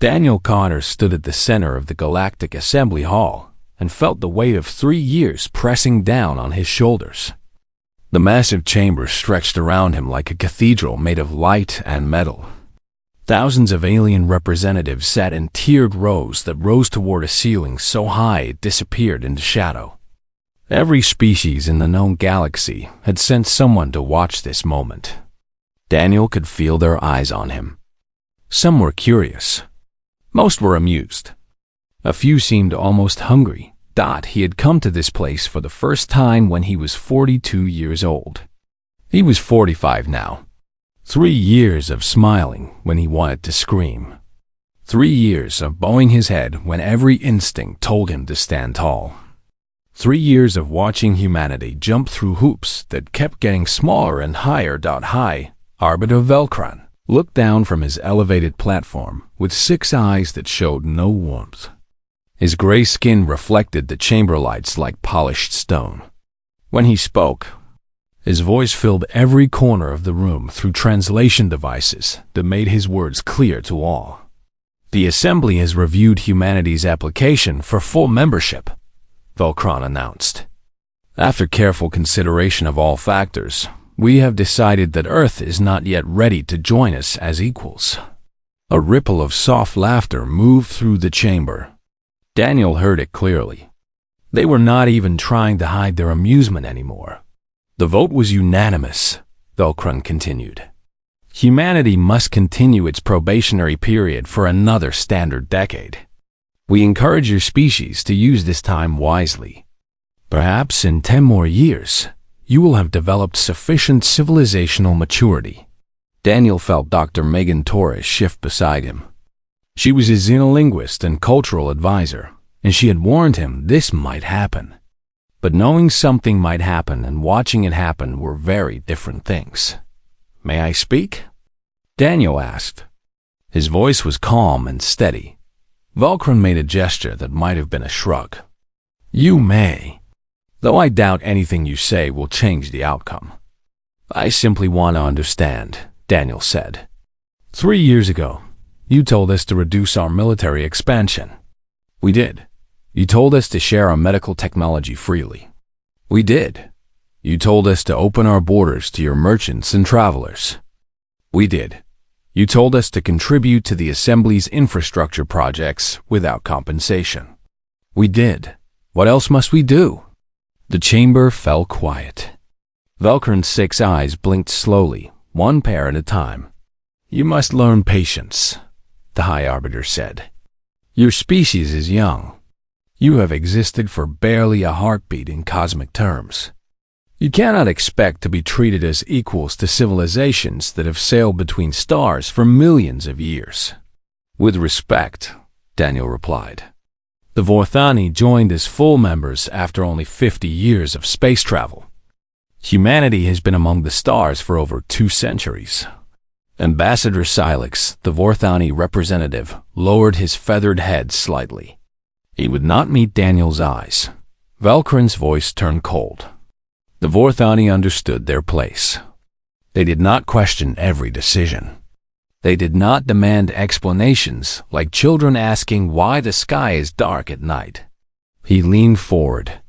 Daniel Carter stood at the center of the Galactic Assembly Hall and felt the weight of 3 years pressing down on his shoulders. The massive chamber stretched around him like a cathedral made of light and metal. Thousands of alien representatives sat in tiered rows that rose toward a ceiling so high it disappeared into shadow. Every species in the known galaxy had sent someone to watch this moment. Daniel could feel their eyes on him. Some were curious. Most were amused. A few seemed almost hungry. He had come to this place for the first time when he was 42 years old. He was 45 now. 3 years of smiling when he wanted to scream. 3 years of bowing his head when every instinct told him to stand tall. 3 years of watching humanity jump through hoops that kept getting smaller and higher. Arbiter Velcron looked down from his elevated platform with 6 eyes that showed no warmth. His gray skin reflected the chamber lights like polished stone. When he spoke, his voice filled every corner of the room through translation devices that made his words clear to all. The Assembly has reviewed humanity's application for full membership, Velcron announced. After careful consideration of all factors, we have decided that Earth is not yet ready to join us as equals. A ripple of soft laughter moved through the chamber. Daniel heard it clearly. They were not even trying to hide their amusement anymore. The vote was unanimous, Velcron continued. Humanity must continue its probationary period for another standard decade. We encourage your species to use this time wisely. Perhaps in 10 more years, you will have developed sufficient civilizational maturity. Daniel felt Dr. Megan Torres shift beside him. She was his xenolinguist and cultural advisor, and she had warned him this might happen. But knowing something might happen and watching it happen were very different things. "May I speak?" Daniel asked. His voice was calm and steady. Velcron made a gesture that might have been a shrug. "You may, though I doubt anything you say will change the outcome." "I simply want to understand," Daniel said. 3 years ago, you told us to reduce our military expansion. We did. You told us to share our medical technology freely. We did. You told us to open our borders to your merchants and travelers. We did. You told us to contribute to the Assembly's infrastructure projects without compensation. We did. What else must we do?" The chamber fell quiet. Velcron's 6 eyes blinked slowly, one pair at a time. "You must learn patience," the High Arbiter said. "Your species is young. You have existed for barely a heartbeat in cosmic terms. You cannot expect to be treated as equals to civilizations that have sailed between stars for millions of years." "With respect," Daniel replied. The Vorthani joined as full members after only 50 years of space travel. Humanity has been among the stars for over 2 centuries. Ambassador Silex, the Vorthani representative, lowered his feathered head slightly. He would not meet Daniel's eyes. Velcron's voice turned cold. The Vorthani understood their place. They did not question every decision. They did not demand explanations like children asking why the sky is dark at night. He leaned forward.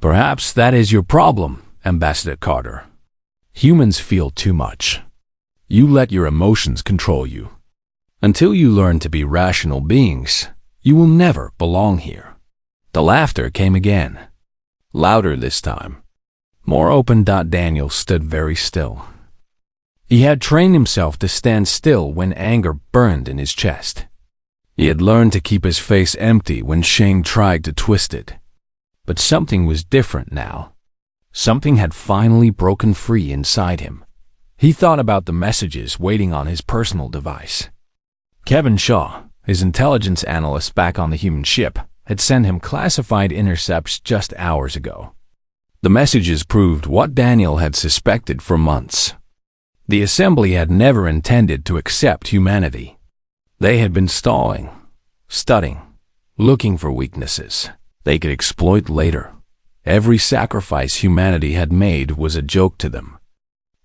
"Perhaps that is your problem, Ambassador Carter. Humans feel too much. You let your emotions control you. Until you learn to be rational beings, you will never belong here." The laughter came again. Louder this time. More open. Daniel stood very still. He had trained himself to stand still when anger burned in his chest. He had learned to keep his face empty when shame tried to twist it. But something was different now. Something had finally broken free inside him. He thought about the messages waiting on his personal device. Kevin Shaw, his intelligence analyst back on the human ship, had sent him classified intercepts just hours ago. The messages proved what Daniel had suspected for months. The Assembly had never intended to accept humanity. They had been stalling, studying, looking for weaknesses they could exploit later. Every sacrifice humanity had made was a joke to them.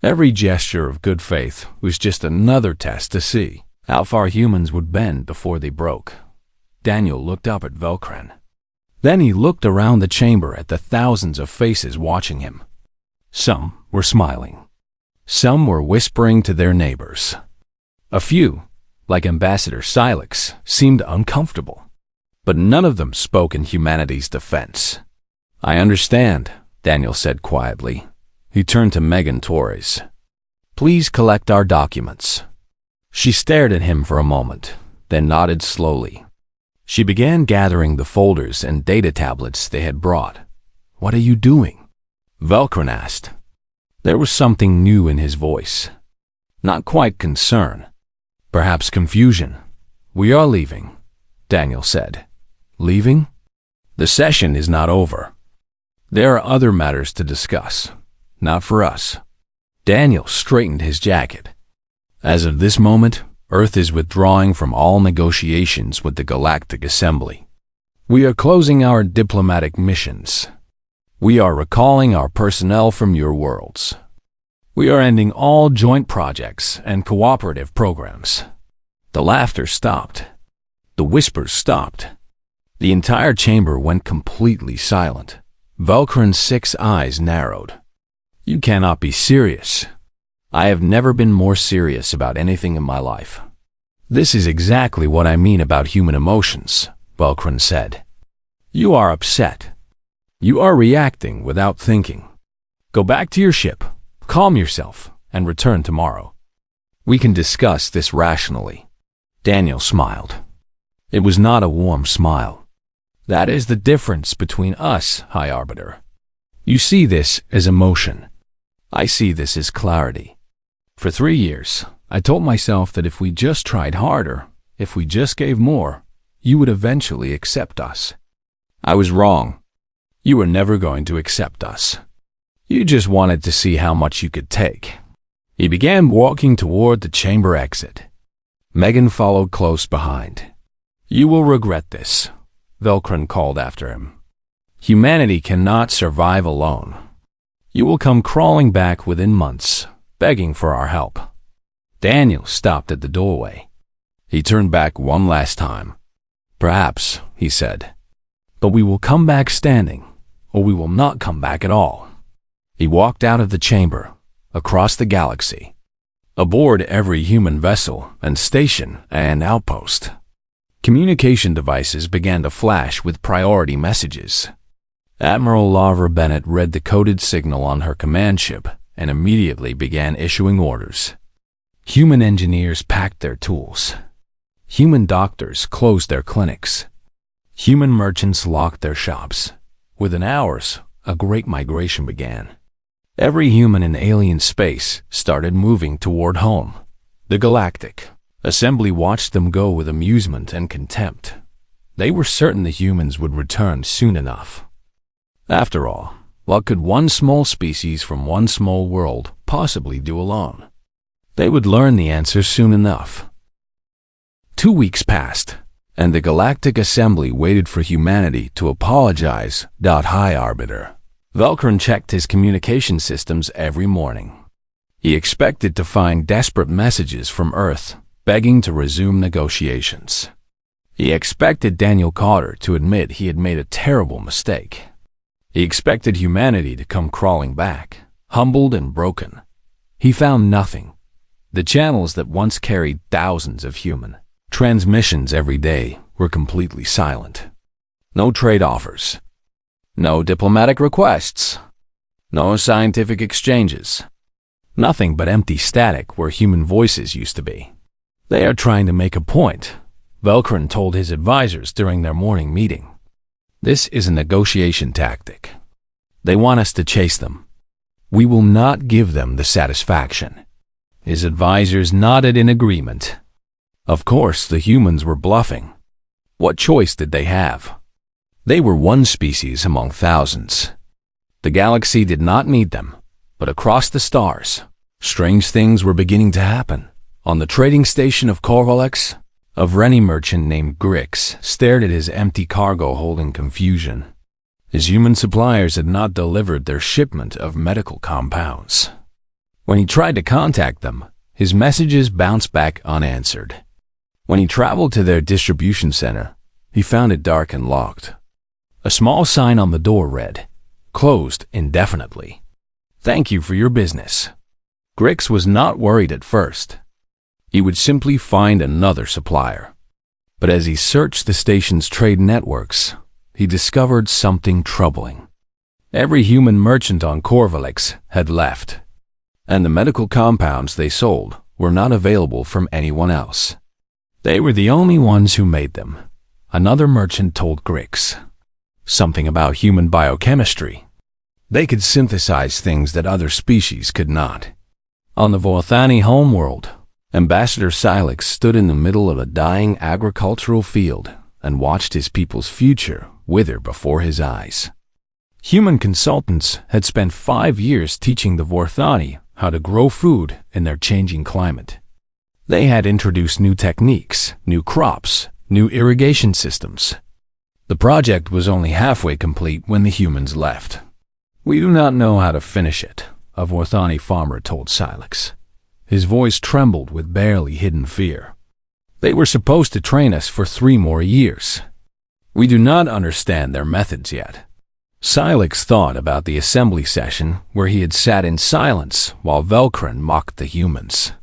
Every gesture of good faith was just another test to see How far humans would bend before they broke. Daniel looked up at Velcrin. Then he looked around the chamber at the thousands of faces watching him. Some were smiling. Some were whispering to their neighbors. A few, like Ambassador Silex, seemed uncomfortable. But none of them spoke in humanity's defense. "I understand," Daniel said quietly. He turned to Megan Torres. "Please collect our documents." She stared at him for a moment, then nodded slowly. She began gathering the folders and data tablets they had brought. "What are you doing?" Velcrin asked. There was something new in his voice. Not quite concern. Perhaps confusion. "We are leaving," Daniel said. "Leaving? The session is not over. There are other matters to discuss. Not for us." Daniel straightened his jacket. "As of this moment, Earth is withdrawing from all negotiations with the Galactic Assembly. We are closing our diplomatic missions. We are recalling our personnel from your worlds. We are ending all joint projects and cooperative programs." The laughter stopped. The whispers stopped. The entire chamber went completely silent. Velcrin's 6 eyes narrowed. "You cannot be serious." "I have never been more serious about anything in my life." "This is exactly what I mean about human emotions," Velcrin said. "You are upset. You are reacting without thinking. Go back to your ship, calm yourself, and return tomorrow. We can discuss this rationally." Daniel smiled. It was not a warm smile. "That is the difference between us, High Arbiter. You see this as emotion. I see this as clarity. For 3 years, I told myself that if we just tried harder, if we just gave more, you would eventually accept us. I was wrong. You were never going to accept us. You just wanted to see how much you could take." He began walking toward the chamber exit. Megan followed close behind. "You will regret this," Velcrin called after him. "Humanity cannot survive alone. You will come crawling back within months, begging for our help." Daniel stopped at the doorway. He turned back one last time. "Perhaps," he said. "But we will come back standing, or we will not come back at all." He walked out of the chamber, across the galaxy, aboard every human vessel and station and outpost. Communication devices began to flash with priority messages. Admiral Lavra Bennett read the coded signal on her command ship and immediately began issuing orders. Human engineers packed their tools. Human doctors closed their clinics. Human merchants locked their shops. Within hours, a great migration began. Every human in alien space started moving toward home. The Galactic Assembly watched them go with amusement and contempt. They were certain the humans would return soon enough. After all, what could one small species from one small world possibly do alone? They would learn the answer soon enough. 2 weeks passed, and the Galactic Assembly waited for humanity to apologize. High Arbiter. Velcrin checked his communication systems every morning. He expected to find desperate messages from Earth begging to resume negotiations. He expected Daniel Carter to admit he had made a terrible mistake. He expected humanity to come crawling back, humbled and broken. He found nothing. The channels that once carried thousands of human transmissions every day were completely silent. No trade offers. No diplomatic requests. No scientific exchanges. Nothing but empty static where human voices used to be. "They are trying to make a point," Velcrin told his advisors during their morning meeting. "This is a negotiation tactic. They want us to chase them. We will not give them the satisfaction." His advisors nodded in agreement. Of course, the humans were bluffing. What choice did they have? They were one species among thousands. The galaxy did not need them, but across the stars, strange things were beginning to happen. On the trading station of Korvalex, a Vreni merchant named Grix stared at his empty cargo hold in confusion. His human suppliers had not delivered their shipment of medical compounds. When he tried to contact them, his messages bounced back unanswered. When he traveled to their distribution center, he found it dark and locked. A small sign on the door read, "Closed indefinitely. Thank you for your business." Grix was not worried at first. He would simply find another supplier. But as he searched the station's trade networks, he discovered something troubling. Every human merchant on Corvalix had left, and the medical compounds they sold were not available from anyone else. They were the only ones who made them. Another merchant told Grix something about human biochemistry. They could synthesize things that other species could not. On the Vorthani homeworld, Ambassador Silex stood in the middle of a dying agricultural field and watched his people's future wither before his eyes. Human consultants had spent 5 years teaching the Vorthani how to grow food in their changing climate. They had introduced new techniques, new crops, new irrigation systems. The project was only halfway complete when the humans left. "We do not know how to finish it," a Vorthani farmer told Silex. His voice trembled with barely hidden fear. "They were supposed to train us for 3 more years. We do not understand their methods yet." Silex thought about the assembly session where he had sat in silence while Velkrin mocked the humans.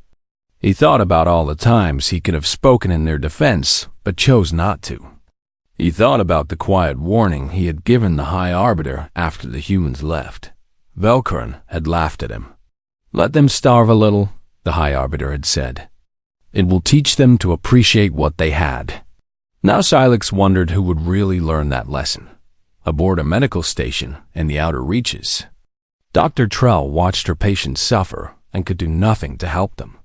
He thought about all the times he could have spoken in their defense, but chose not to. He thought about the quiet warning he had given the High Arbiter after the humans left. Velkrin had laughed at him. "Let them starve a little," the High Arbiter had said. "It will teach them to appreciate what they had." Now Silex wondered who would really learn that lesson. Aboard a medical station in the outer reaches, Dr. Trell watched her patients suffer and could do nothing to help them.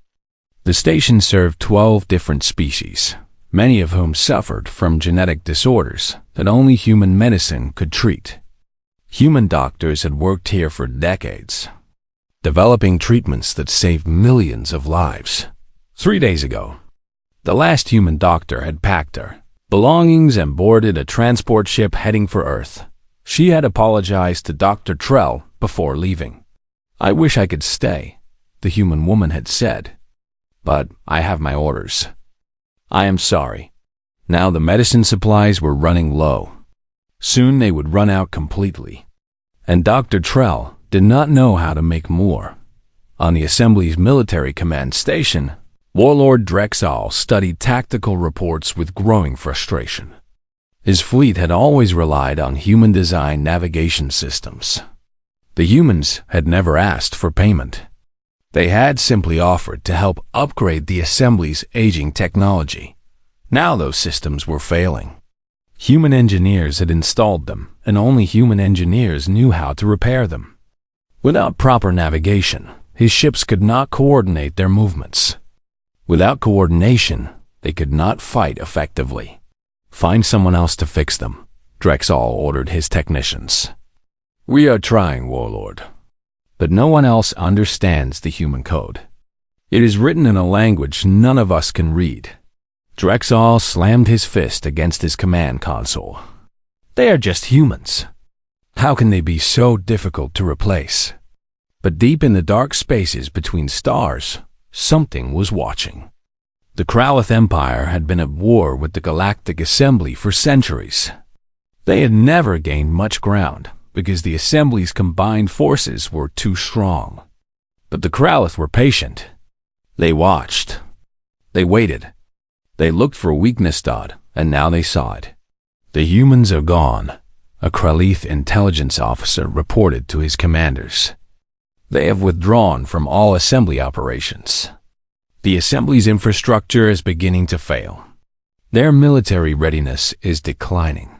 The station served 12 different species, many of whom suffered from genetic disorders that only human medicine could treat. Human doctors had worked here for decades, developing treatments that saved millions of lives. 3 days ago, the last human doctor had packed her belongings and boarded a transport ship heading for Earth. She had apologized to Dr. Trell before leaving. "I wish I could stay," the human woman had said, "but I have my orders. I am sorry." Now the medicine supplies were running low. Soon they would run out completely. And Dr. Trell did not know how to make more. On the Assembly's military command station, Warlord Drexal studied tactical reports with growing frustration. His fleet had always relied on human-designed navigation systems. The humans had never asked for payment. They had simply offered to help upgrade the Assembly's aging technology. Now those systems were failing. Human engineers had installed them, and only human engineers knew how to repair them. Without proper navigation, his ships could not coordinate their movements. Without coordination, they could not fight effectively. "Find someone else to fix them," Drexal ordered his technicians. "We are trying, Warlord. But no one else understands the human code. It is written in a language none of us can read." Drexal slammed his fist against his command console. "They are just humans. How can they be so difficult to replace?" But deep in the dark spaces between stars, something was watching. The Kralith Empire had been at war with the Galactic Assembly for centuries. They had never gained much ground because the Assembly's combined forces were too strong. But the Kralith were patient. They watched. They waited. They looked for weakness, and now they saw it. "The humans are gone," a Kralith intelligence officer reported to his commanders. "They have withdrawn from all Assembly operations. The Assembly's infrastructure is beginning to fail. Their military readiness is declining.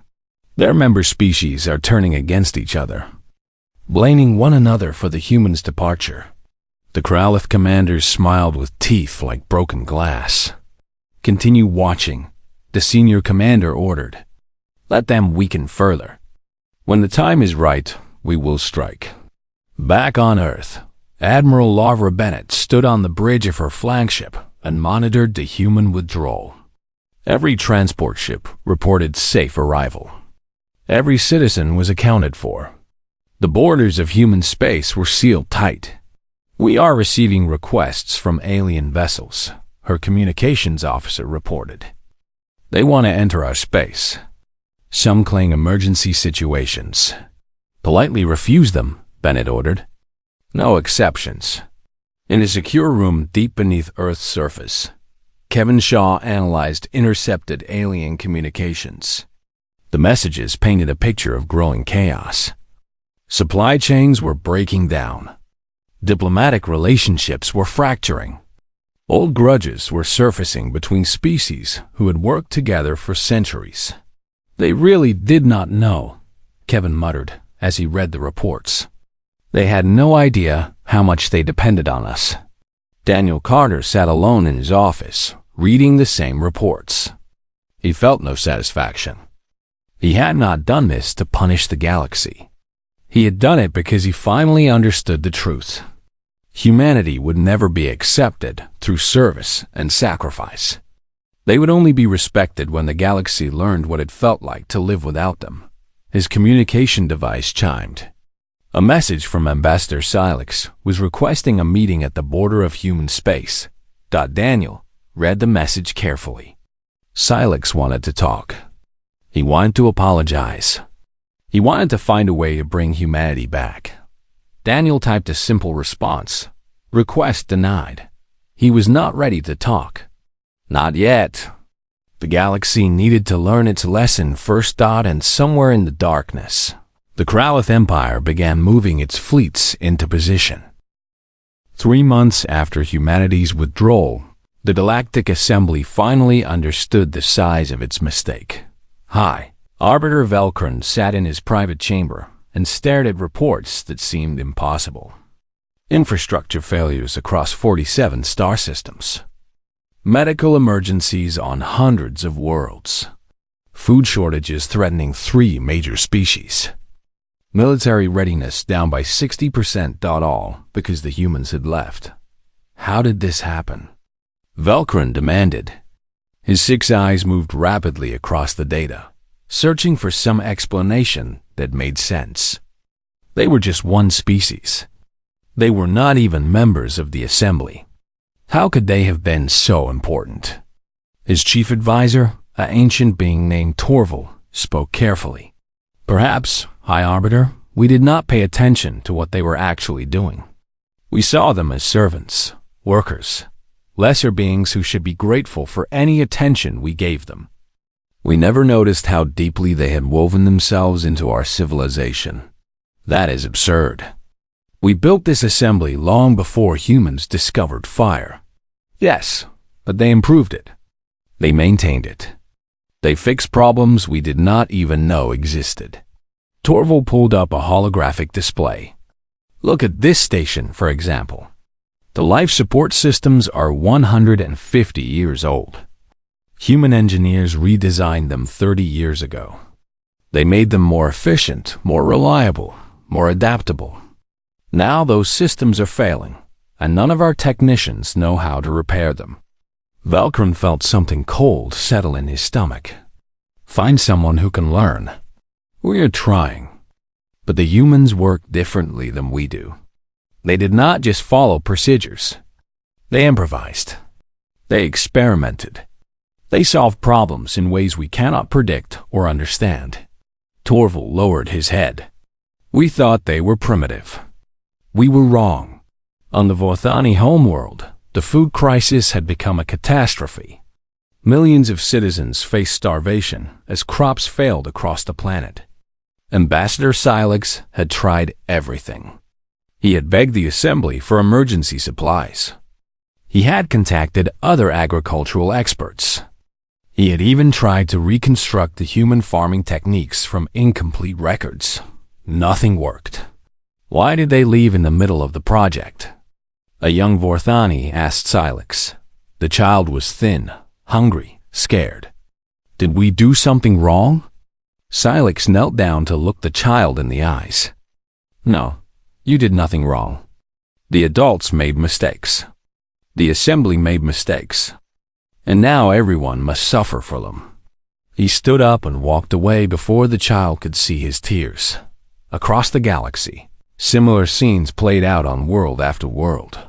Their member species are turning against each other, blaming one another for the humans' departure." The Kralith commanders smiled with teeth like broken glass. "Continue watching," the senior commander ordered. "Let them weaken further. When the time is right, we will strike." Back on Earth, Admiral Lavra Bennett stood on the bridge of her flagship and monitored the human withdrawal. Every transport ship reported safe arrival. Every citizen was accounted for. The borders of human space were sealed tight. "We are receiving requests from alien vessels," her communications officer reported. They want to enter our space. Some claim emergency situations. Politely refuse them, Bennett ordered. No exceptions. In a secure room deep beneath Earth's surface, Kevin Shaw analyzed intercepted alien communications. The messages painted a picture of growing chaos. Supply chains were breaking down. Diplomatic relationships were fracturing. Old grudges were surfacing between species who had worked together for centuries. They really did not know, Kevin muttered as he read the reports. They had no idea how much they depended on us. Daniel Carter sat alone in his office, reading the same reports. He felt no satisfaction. He had not done this to punish the galaxy. He had done it because he finally understood the truth. Humanity would never be accepted through service and sacrifice. They would only be respected when the galaxy learned what it felt like to live without them. His communication device chimed. A message from Ambassador Silex was requesting a meeting at the border of human space. Daniel read the message carefully. Silex wanted to talk. He wanted to apologize. He wanted to find a way to bring humanity back. Daniel typed a simple response. Request denied. He was not ready to talk. Not yet. The galaxy needed to learn its lesson first. And somewhere in the darkness, the Kralith Empire began moving its fleets into position. 3 months after humanity's withdrawal, the Galactic Assembly finally understood the size of its mistake. High Arbiter Velkron sat in his private chamber and stared at reports that seemed impossible. Infrastructure failures across 47 star systems. Medical emergencies on hundreds of worlds. Food shortages threatening 3 major species. Military readiness down by 60%. All because the humans had left. How did this happen? Velkron demanded. His 6 eyes moved rapidly across the data, searching for some explanation that made sense. They were just one species. They were not even members of the Assembly. How could they have been so important? His chief advisor, an ancient being named Torval, spoke carefully. Perhaps, High Arbiter, we did not pay attention to what they were actually doing. We saw them as servants, workers, lesser beings who should be grateful for any attention we gave them. We never noticed how deeply they had woven themselves into our civilization. That is absurd. We built this assembly long before humans discovered fire. Yes, but they improved it. They maintained it. They fixed problems we did not even know existed. Torval pulled up a holographic display. Look at this station, for example. The life support systems are 150 years old. Human engineers redesigned them 30 years ago. They made them more efficient, more reliable, more adaptable. Now those systems are failing, and none of our technicians know how to repair them. Velkron felt something cold settle in his stomach. Find someone who can learn. We are trying. But the humans work differently than we do. They did not just follow procedures. They improvised. They experimented. They solved problems in ways we cannot predict or understand. Torval lowered his head. We thought they were primitive. We were wrong. On the Vorthani homeworld, the food crisis had become a catastrophe. Millions of citizens faced starvation as crops failed across the planet. Ambassador Silex had tried everything. He had begged the Assembly for emergency supplies. He had contacted other agricultural experts. He had even tried to reconstruct the human farming techniques from incomplete records. Nothing worked. Why did they leave in the middle of the project? A young Vorthani asked Silex. The child was thin, hungry, scared. Did we do something wrong? Silex knelt down to look the child in the eyes. No, you did nothing wrong. The adults made mistakes. The Assembly made mistakes. And now everyone must suffer for them. He stood up and walked away before the child could see his tears. Across the galaxy, similar scenes played out on world after world.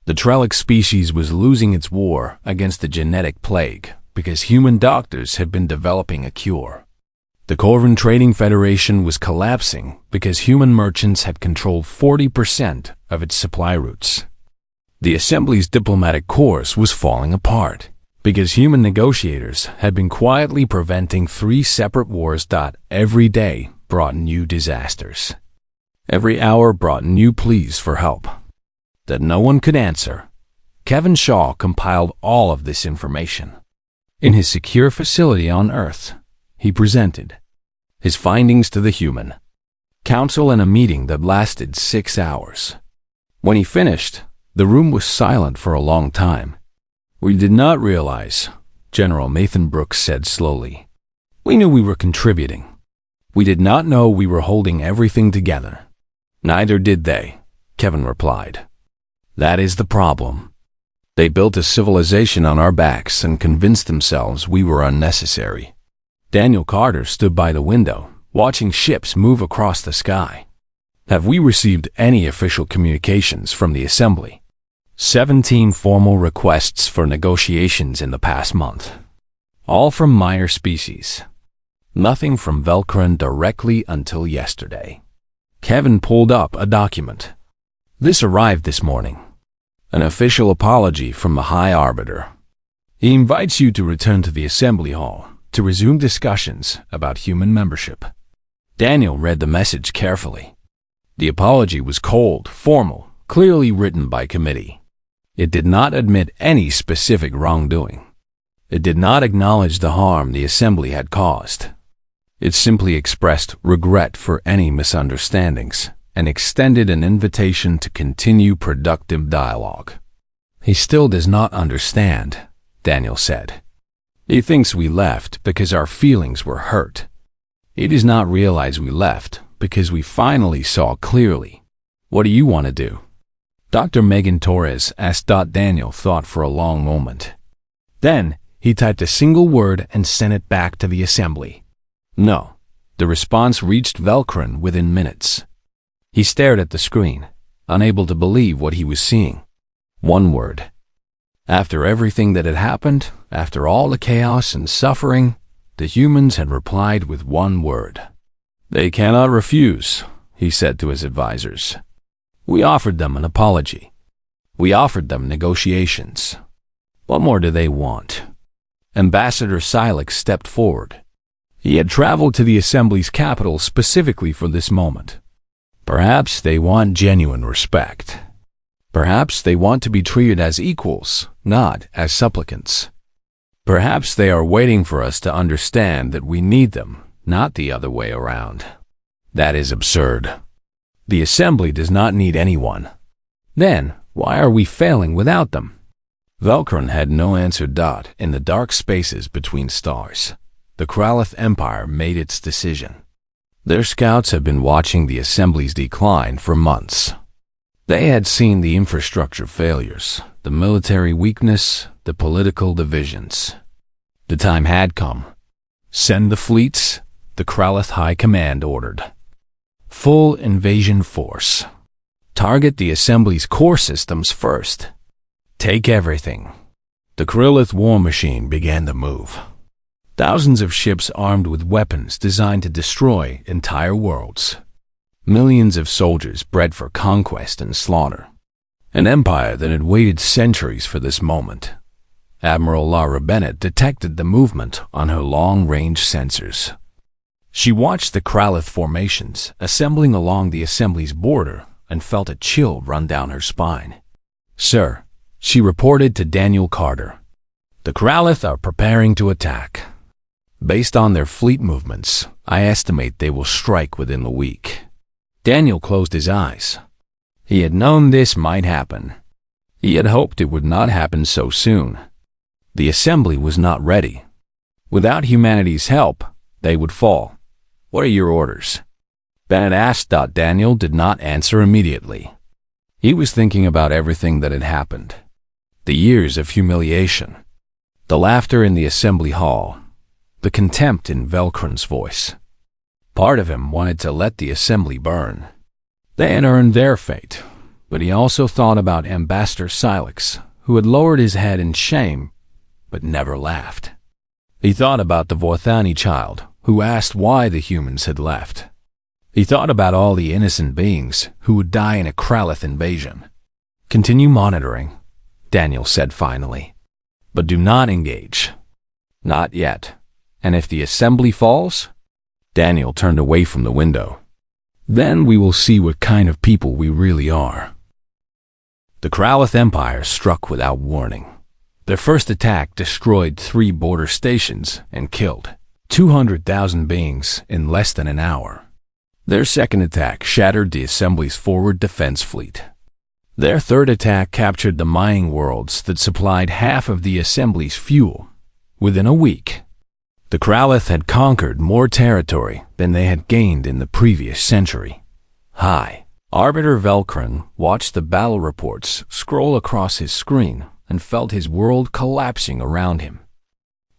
The Trellic species was losing its war against the genetic plague because human doctors had been developing a cure. The Corvan Trading Federation was collapsing because human merchants had controlled 40% of its supply routes. The Assembly's diplomatic course was falling apart because human negotiators had been quietly preventing 3 separate wars that every day brought new disasters. Every hour brought new pleas for help that no one could answer. Kevin Shaw compiled all of this information. In his secure facility on Earth, he presented his findings to the Human Council in a meeting that lasted 6 hours. When he finished, the room was silent for a long time. "We did not realize," General Nathan Brooks said slowly. "We knew we were contributing. We did not know we were holding everything together." "Neither did they," Kevin replied. "That is the problem. They built a civilization on our backs and convinced themselves we were unnecessary." Daniel Carter stood by the window, watching ships move across the sky. "Have we received any official communications from the Assembly?" 17 formal requests for negotiations in the past month. All from minor species. Nothing from Velcron directly until yesterday. Kevin pulled up a document. "This arrived this morning. An official apology from the High Arbiter. He invites you to return to the Assembly Hall to resume discussions about human membership." Daniel read the message carefully. The apology was cold, formal, clearly written by committee. It did not admit any specific wrongdoing. It did not acknowledge the harm the Assembly had caused. It simply expressed regret for any misunderstandings and extended an invitation to continue productive dialogue. "He still does not understand," Daniel said. "He thinks we left because our feelings were hurt. He does not realize we left because we finally saw clearly. What do you want to do?" Dr. Megan Torres asked. Daniel thought for a long moment. Then he typed a single word and sent it back to the Assembly. "No." The response reached Velcron within minutes. He stared at the screen, unable to believe what he was seeing. One word. After everything that had happened, after all the chaos and suffering, the humans had replied with one word. "They cannot refuse," he said to his advisors. "We offered them an apology. We offered them negotiations. What more do they want?" Ambassador Silex stepped forward. He had traveled to the Assembly's capital specifically for this moment. "Perhaps they want genuine respect. Perhaps they want to be treated as equals, not as supplicants. Perhaps they are waiting for us to understand that we need them, not the other way around. That is absurd. The Assembly does not need anyone. Then, why are we failing without them?" Velcron had no answer. In the dark spaces between stars, the Kralith Empire made its decision. Their scouts had been watching the Assembly's decline for months. They had seen the infrastructure failures, the military weakness, the political divisions. The time had come. "Send the fleets," the Kralith High Command ordered. "Full invasion force. Target the Assembly's core systems first. Take everything." The Kralith war machine began to move. Thousands of ships armed with weapons designed to destroy entire worlds. Millions of soldiers bred for conquest and slaughter. An empire that had waited centuries for this moment. Admiral Lara Bennett detected the movement on her long-range sensors. She watched the Kralith formations assembling along the Assembly's border and felt a chill run down her spine. "Sir," she reported to Daniel Carter, "the Kralith are preparing to attack. Based on their fleet movements, I estimate they will strike within the week." Daniel closed his eyes. He had known this might happen. He had hoped it would not happen so soon. The Assembly was not ready. Without humanity's help, they would fall. "What are your orders?" Bennett asked. Daniel did not answer immediately. He was thinking about everything that had happened. The years of humiliation. The laughter in the Assembly Hall. The contempt in Velcron's voice. Part of him wanted to let the Assembly burn. They had earned their fate. But he also thought about Ambassador Silex, who had lowered his head in shame, but never laughed. He thought about the Vorthani child, who asked why the humans had left. He thought about all the innocent beings who would die in a Kralith invasion. "Continue monitoring," Daniel said finally. "But do not engage. Not yet. And if the assembly falls?" Daniel turned away from the window. "Then we will see what kind of people we really are." The Kralith Empire struck without warning. Their first attack destroyed 3 border stations and killed 200,000 beings in less than an hour. Their second attack shattered the Assembly's forward defense fleet. Their third attack captured the mining worlds that supplied half of the Assembly's fuel within a week. The Kralith had conquered more territory than they had gained in the previous century. Hi. Arbiter Velkran watched the battle reports scroll across his screen and felt his world collapsing around him.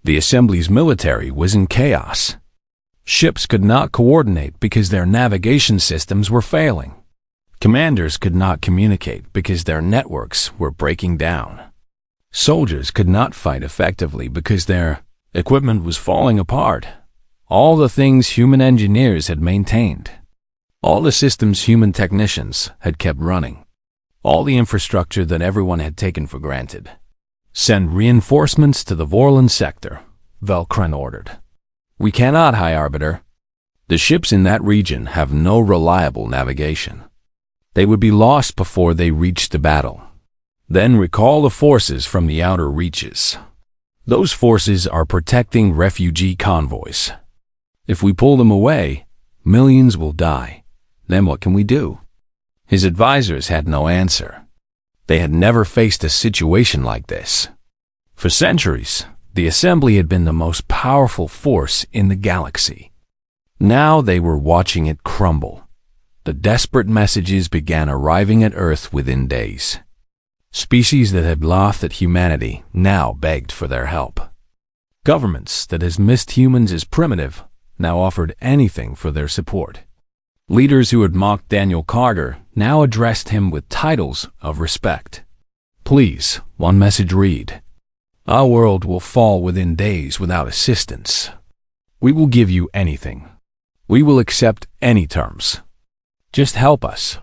The Assembly's military was in chaos. Ships could not coordinate because their navigation systems were failing. Commanders could not communicate because their networks were breaking down. Soldiers could not fight effectively because their equipment was falling apart. All the things human engineers had maintained. All the systems human technicians had kept running. All the infrastructure that everyone had taken for granted. "Send reinforcements to the Vorland sector," Velkran ordered. "We cannot, High Arbiter. The ships in that region have no reliable navigation. They would be lost before they reached the battle. Then recall the forces from the outer reaches. Those forces are protecting refugee convoys. If we pull them away, millions will die. Then what can we do?" His advisors had no answer. They had never faced a situation like this. For centuries, the Assembly had been the most powerful force in the galaxy. Now they were watching it crumble. The desperate messages began arriving at Earth within days. Species that had laughed at humanity now begged for their help. Governments that had missed humans as primitive now offered anything for their support. Leaders who had mocked Daniel Carter now addressed him with titles of respect. "Please," one message read, "our world will fall within days without assistance. We will give you anything. We will accept any terms. Just help us."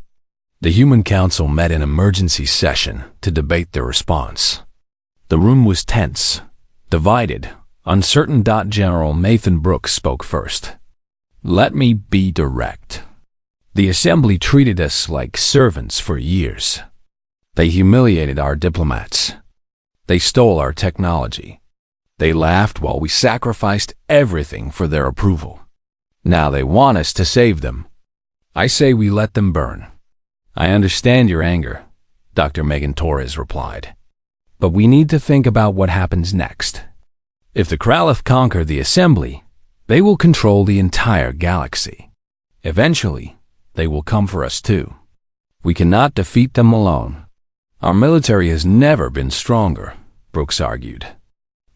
The Human Council met in emergency session to debate their response. The room was tense, divided, uncertain. General Nathan Brooks spoke first. "Let me be direct. The Assembly treated us like servants for years. They humiliated our diplomats. They stole our technology. They laughed while we sacrificed everything for their approval. Now they want us to save them. I say we let them burn." "I understand your anger," Dr. Megan Torres replied. "But we need to think about what happens next. If the Kralith conquer the Assembly, they will control the entire galaxy. Eventually, they will come for us too. We cannot defeat them alone. Our military has never been stronger," Brooks argued.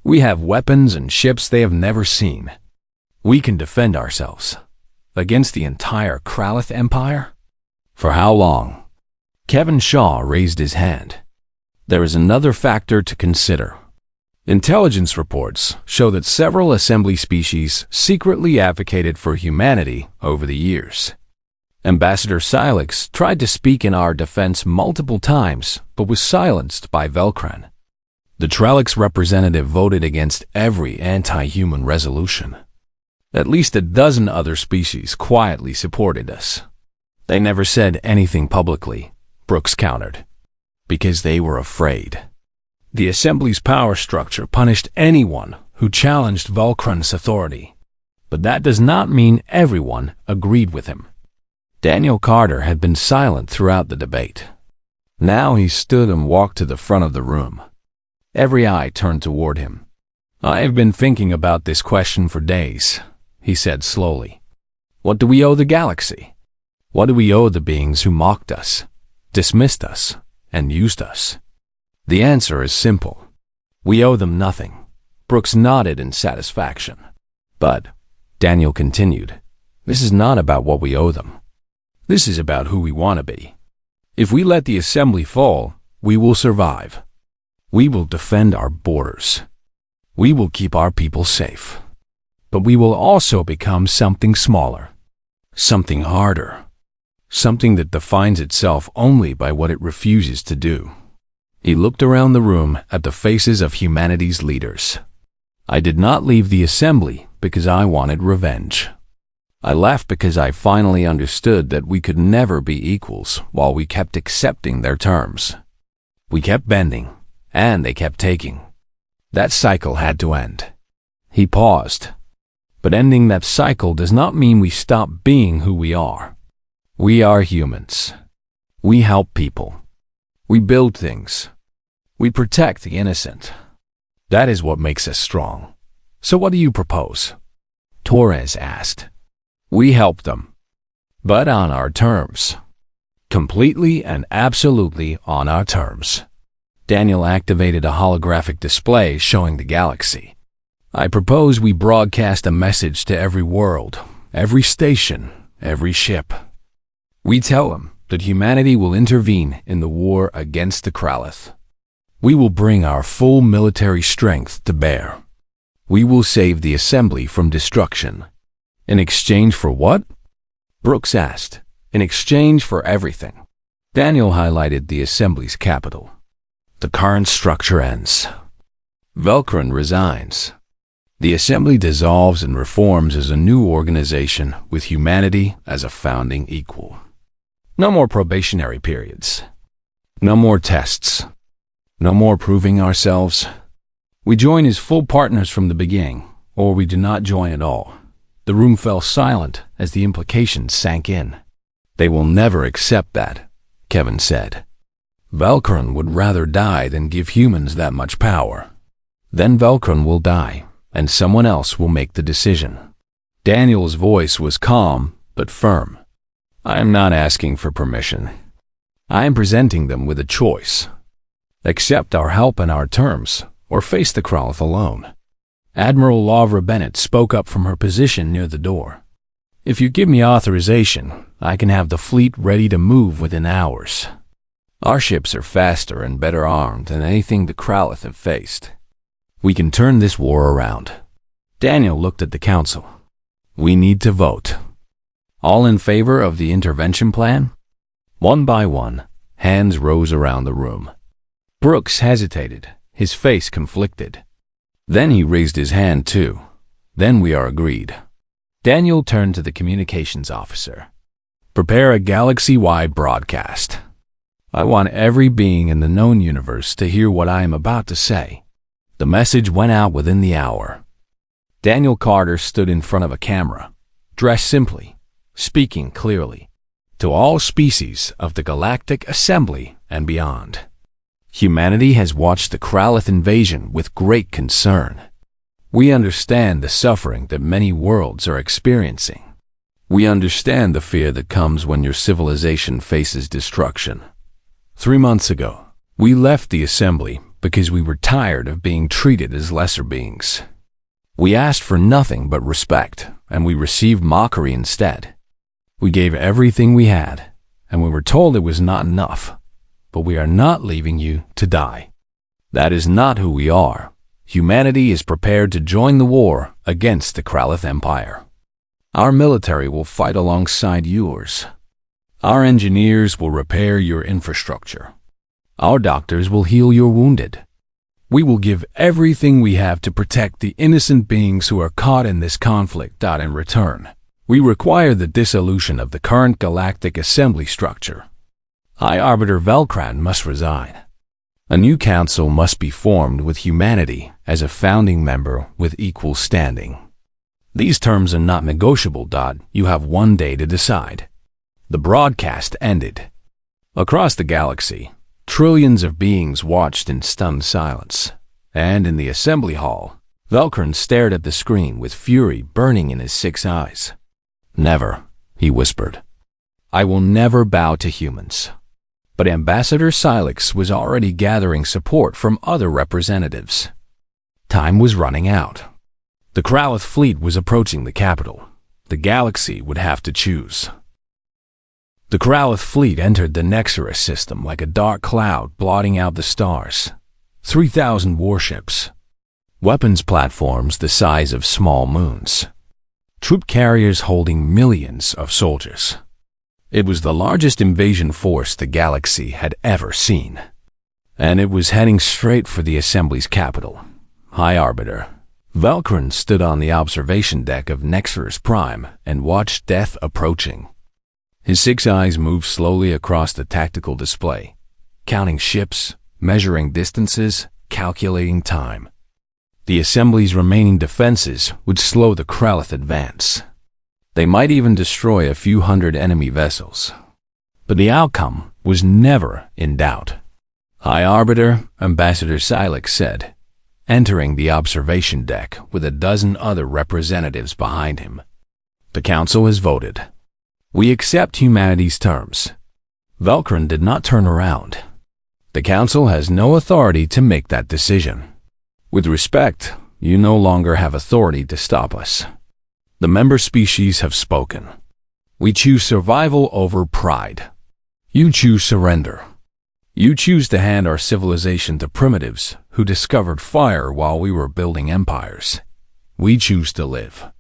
"We have weapons and ships they have never seen. We can defend ourselves. Against the entire Kralith Empire? For how long?" Kevin Shaw raised his hand. "There is another factor to consider. Intelligence reports show that several Assembly species secretly advocated for humanity over the years. Ambassador Silex tried to speak in our defense multiple times, but was silenced by Velkran. The Trellix representative voted against every anti-human resolution. At least a dozen other species quietly supported us. They never said anything publicly," Brooks countered, "because they were afraid. The Assembly's power structure punished anyone who challenged Velkran's authority. But that does not mean everyone agreed with him." Daniel Carter had been silent throughout the debate. Now he stood and walked to the front of the room. Every eye turned toward him. "I have been thinking about this question for days," he said slowly. "What do we owe the galaxy? What do we owe the beings who mocked us, dismissed us, and used us? The answer is simple. We owe them nothing." Brooks nodded in satisfaction. "But," Daniel continued, "this is not about what we owe them. This is about who we want to be. If we let the assembly fall, we will survive. We will defend our borders. We will keep our people safe. But we will also become something smaller, something harder, something that defines itself only by what it refuses to do. He looked around the room at the faces of humanity's leaders. I did not leave the assembly because I wanted revenge. I left because I finally understood that we could never be equals while we kept accepting their terms. We kept bending, and they kept taking. That cycle had to end. He paused. But ending that cycle does not mean we stop being who we are. We are humans. We help people. We build things. We protect the innocent. That is what makes us strong. So what do you propose? Torres asked. We help them, but on our terms. Completely and absolutely on our terms. Daniel activated a holographic display showing the galaxy. I propose we broadcast a message to every world, every station, every ship. We tell them that humanity will intervene in the war against the Kralith. We will bring our full military strength to bear. We will save the assembly from destruction. In exchange for what? Brooks asked. In exchange for everything. Daniel highlighted the assembly's capital. The current structure ends. Velkran resigns. The assembly dissolves and reforms as a new organization with humanity as a founding equal. No more probationary periods. No more tests. No more proving ourselves. We join as full partners from the beginning, or we do not join at all. The room fell silent as the implications sank in. They will never accept that, Kevin said. Velkran would rather die than give humans that much power. Then Velkran will die, and someone else will make the decision. Daniel's voice was calm but firm. I am not asking for permission. I am presenting them with a choice. Accept our help and our terms, or face the Kralith alone. Admiral Lavra Bennett spoke up from her position near the door. If you give me authorization, I can have the fleet ready to move within hours. Our ships are faster and better armed than anything the Kralith have faced. We can turn this war around. Daniel looked at the council. We need to vote. All in favor of the intervention plan? One by one, hands rose around the room. Brooks hesitated, his face conflicted. Then he raised his hand too. Then we are agreed. Daniel turned to the communications officer. Prepare a galaxy-wide broadcast. I want every being in the known universe to hear what I am about to say. The message went out within the hour. Daniel Carter stood in front of a camera, dressed simply, speaking clearly, to all species of the Galactic Assembly and beyond. Humanity has watched the Kralith invasion with great concern. We understand the suffering that many worlds are experiencing. We understand the fear that comes when your civilization faces destruction. 3 months ago, we left the assembly because we were tired of being treated as lesser beings. We asked for nothing but respect, and we received mockery instead. We gave everything we had, and we were told it was not enough. But we are not leaving you to die. That is not who we are. Humanity is prepared to join the war against the Kralith Empire. Our military will fight alongside yours. Our engineers will repair your infrastructure. Our doctors will heal your wounded. We will give everything we have to protect the innocent beings who are caught in this conflict. In return, we require the dissolution of the current Galactic Assembly structure. High Arbiter Velkran must resign. A new council must be formed with humanity as a founding member with equal standing. These terms are not negotiable. You have 1 day to decide. The broadcast ended. Across the galaxy, trillions of beings watched in stunned silence. And in the assembly hall, Velkran stared at the screen with fury burning in his 6 eyes. Never, he whispered. I will never bow to humans. But Ambassador Silex was already gathering support from other representatives. Time was running out. The Kralith fleet was approaching the capital. The galaxy would have to choose. The Kralith fleet entered the Nexarus system like a dark cloud blotting out the stars. 3,000 warships. Weapons platforms the size of small moons. Troop carriers holding millions of soldiers. It was the largest invasion force the galaxy had ever seen. And it was heading straight for the Assembly's capital, High Arbiter. Velcrin stood on the observation deck of Nexarus Prime and watched death approaching. His 6 eyes moved slowly across the tactical display, counting ships, measuring distances, calculating time. The Assembly's remaining defenses would slow the Kralith advance. They might even destroy a few hundred enemy vessels. But the outcome was never in doubt. High Arbiter, Ambassador Silex said, entering the observation deck with a dozen other representatives behind him. The Council has voted. We accept humanity's terms. Velcrin did not turn around. The Council has no authority to make that decision. With respect, you no longer have authority to stop us. The member species have spoken. We choose survival over pride. You choose surrender. You choose to hand our civilization to primitives who discovered fire while we were building empires. We choose to live.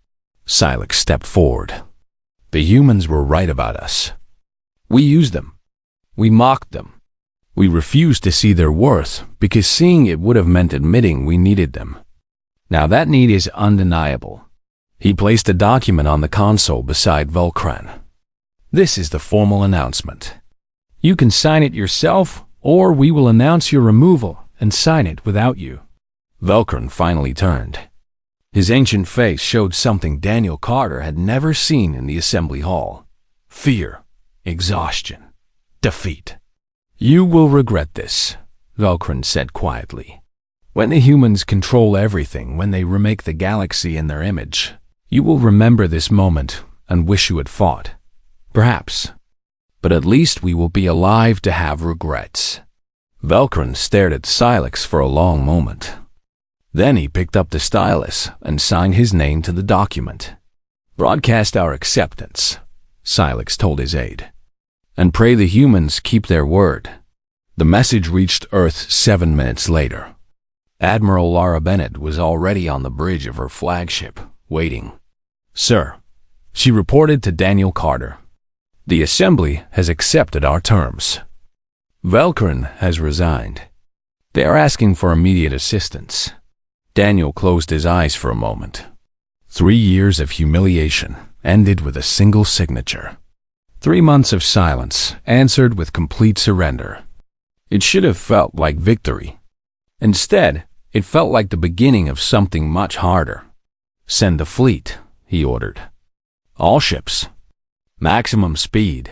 Silex stepped forward. The humans were right about us. We used them. We mocked them. We refused to see their worth because seeing it would have meant admitting we needed them. Now that need is undeniable. He placed a document on the console beside Velcrin. This is the formal announcement. You can sign it yourself, or we will announce your removal and sign it without you. Velcrin finally turned. His ancient face showed something Daniel Carter had never seen in the assembly hall. Fear, exhaustion, defeat. You will regret this, Velcrin said quietly. When the humans control everything, when they remake the galaxy in their image, you will remember this moment and wish you had fought. Perhaps. But at least we will be alive to have regrets. Velcrin stared at Silex for a long moment. Then he picked up the stylus and signed his name to the document. Broadcast our acceptance, Silex told his aide. And pray the humans keep their word. The message reached Earth 7 minutes later. Admiral Lara Bennett was already on the bridge of her flagship, waiting. Sir, she reported to Daniel Carter. The Assembly has accepted our terms. Velcrin has resigned. They are asking for immediate assistance. Daniel closed his eyes for a moment. 3 years of humiliation ended with a single signature. 3 months of silence answered with complete surrender. It should have felt like victory. Instead, it felt like the beginning of something much harder. Send the fleet, he ordered. All ships. Maximum speed.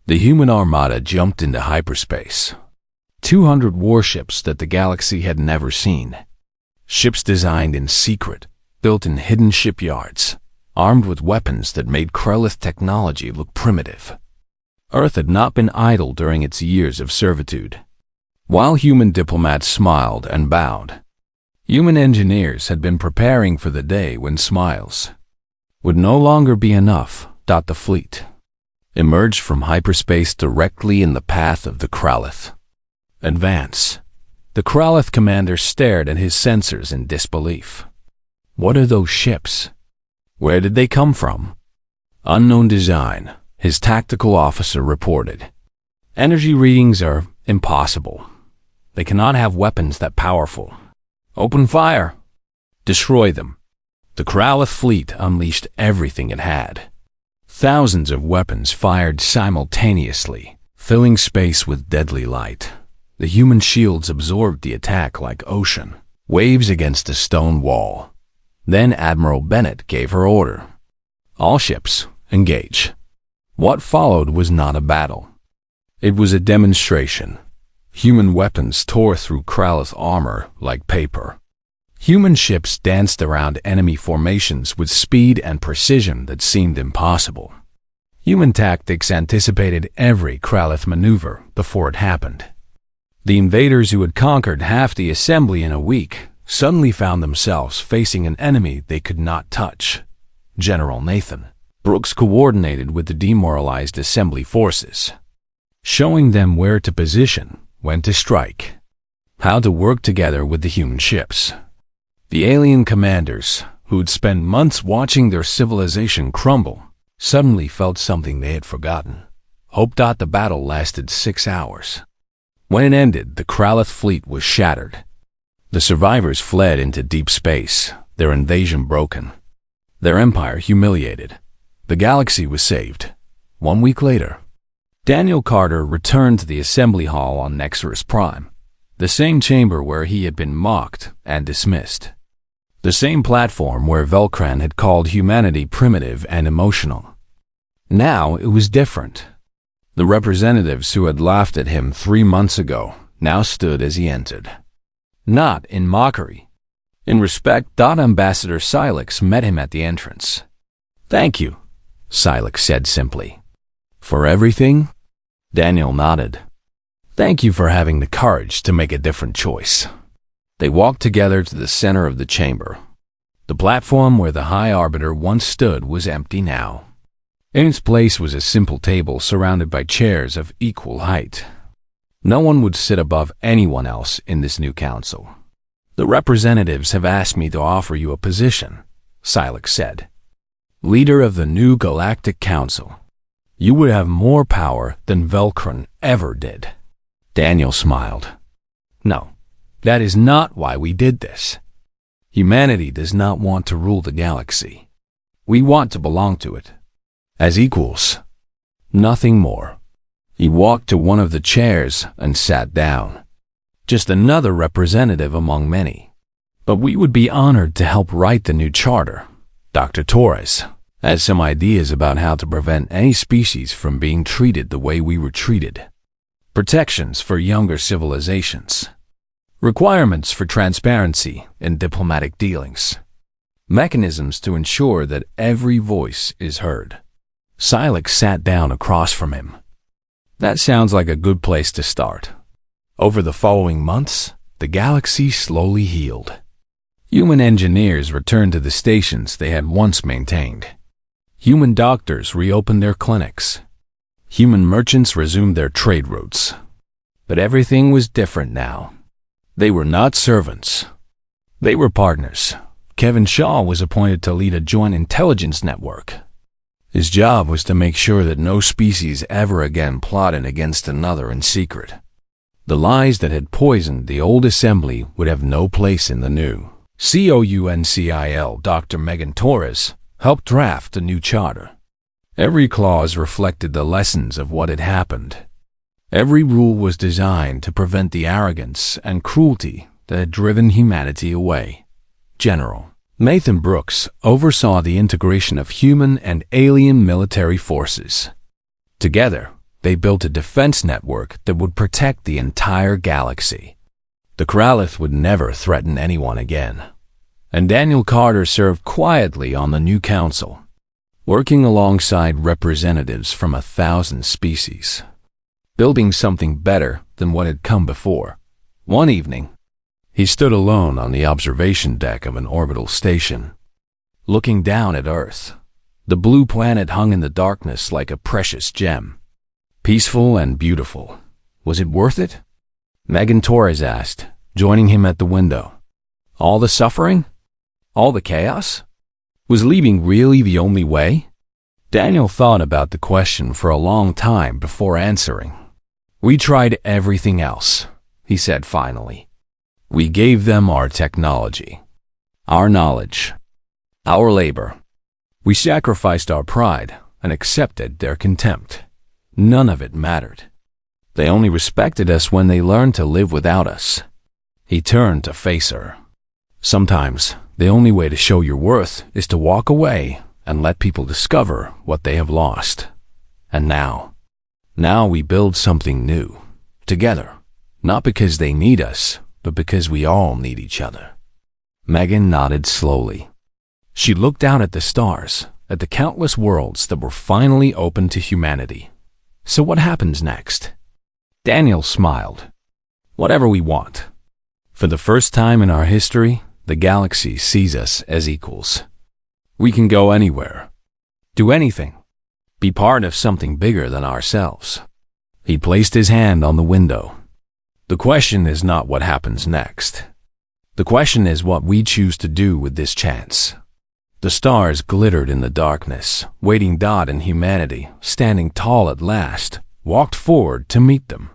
The human armada jumped into hyperspace. 200 warships that the galaxy had never seen. Ships designed in secret, built in hidden shipyards, armed with weapons that made Kralith technology look primitive. Earth had not been idle during its years of servitude. While human diplomats smiled and bowed, human engineers had been preparing for the day when smiles would no longer be enough. The fleet emerged from hyperspace directly in the path of the Kralith. Advance. The Kralith commander stared at his sensors in disbelief. What are those ships? Where did they come from? Unknown design, his tactical officer reported. Energy readings are impossible. They cannot have weapons that powerful. Open fire. Destroy them. The Kralith fleet unleashed everything it had. Thousands of weapons fired simultaneously, filling space with deadly light. The human shields absorbed the attack like ocean waves against a stone wall. Then Admiral Bennett gave her order. All ships, engage. What followed was not a battle. It was a demonstration. Human weapons tore through Kralith armor like paper. Human ships danced around enemy formations with speed and precision that seemed impossible. Human tactics anticipated every Kralith maneuver before it happened. The invaders who had conquered half the assembly in a week suddenly found themselves facing an enemy they could not touch. General Nathan, Brooks coordinated with the demoralized assembly forces, showing them where to position, when to strike, how to work together with the human ships. The alien commanders, who'd spent months watching their civilization crumble, suddenly felt something they had forgotten. Hoped the battle lasted 6 hours. When it ended, the Kralith fleet was shattered. The survivors fled into deep space, their invasion broken, their empire humiliated. The galaxy was saved. 1 week later, Daniel Carter returned to the assembly hall on Nexus Prime, the same chamber where he had been mocked and dismissed. The same platform where Velcran had called humanity primitive and emotional. Now it was different. The representatives who had laughed at him 3 months ago now stood as he entered. Not in mockery. In respect, Ambassador Silex met him at the entrance. "Thank you," Silex said simply. "For everything?" Daniel nodded. "Thank you for having the courage to make a different choice." They walked together to the center of the chamber. The platform where the High Arbiter once stood was empty now. In its place was a simple table surrounded by chairs of equal height. No one would sit above anyone else in this new council. "The representatives have asked me to offer you a position," Silex said. "Leader of the new Galactic Council. You would have more power than Velcran ever did." Daniel smiled. "No, that is not why we did this. Humanity does not want to rule the galaxy. We want to belong to it. As equals. Nothing more." He walked to one of the chairs and sat down. "Just another representative among many. But we would be honored to help write the new charter. Dr. Torres has some ideas about how to prevent any species from being treated the way we were treated. Protections for younger civilizations. Requirements for transparency in diplomatic dealings. Mechanisms to ensure that every voice is heard." Silex sat down across from him. "That sounds like a good place to start." Over the following months, the galaxy slowly healed. Human engineers returned to the stations they had once maintained. Human doctors reopened their clinics. Human merchants resumed their trade routes. But everything was different now. They were not servants. They were partners. Kevin Shaw was appointed to lead a joint intelligence network. His job was to make sure that no species ever again plotted against another in secret. The lies that had poisoned the old assembly would have no place in the new. COUNCIL Dr. Megan Torres helped draft a new charter. Every clause reflected the lessons of what had happened. Every rule was designed to prevent the arrogance and cruelty that had driven humanity away. General Nathan Brooks oversaw the integration of human and alien military forces. Together, they built a defense network that would protect the entire galaxy. The Kralith would never threaten anyone again. And Daniel Carter served quietly on the new council, working alongside representatives from 1,000 species, building something better than what had come before. One evening, he stood alone on the observation deck of an orbital station, looking down at Earth. The blue planet hung in the darkness like a precious gem. Peaceful and beautiful. Was it worth it? Megan Torres asked, joining him at the window. All the suffering? All the chaos? Was leaving really the only way? Daniel thought about the question for a long time before answering. "We tried everything else," he said finally. "We gave them our technology, our knowledge, our labor. We sacrificed our pride and accepted their contempt. None of it mattered. They only respected us when they learned to live without us." He turned to face her. "Sometimes the only way to show your worth is to walk away and let people discover what they have lost. And now we build something new, together, not because they need us, but because we all need each other." Megan nodded slowly. She looked out at the stars, at the countless worlds that were finally open to humanity. "So what happens next?" Daniel smiled. "Whatever we want. For the first time in our history, the galaxy sees us as equals. We can go anywhere. Do anything. Be part of something bigger than ourselves. He placed his hand on the window. The question is not what happens next. The question is what we choose to do with this chance. The stars glittered in the darkness, waiting. And humanity, standing tall at last, walked forward to meet them.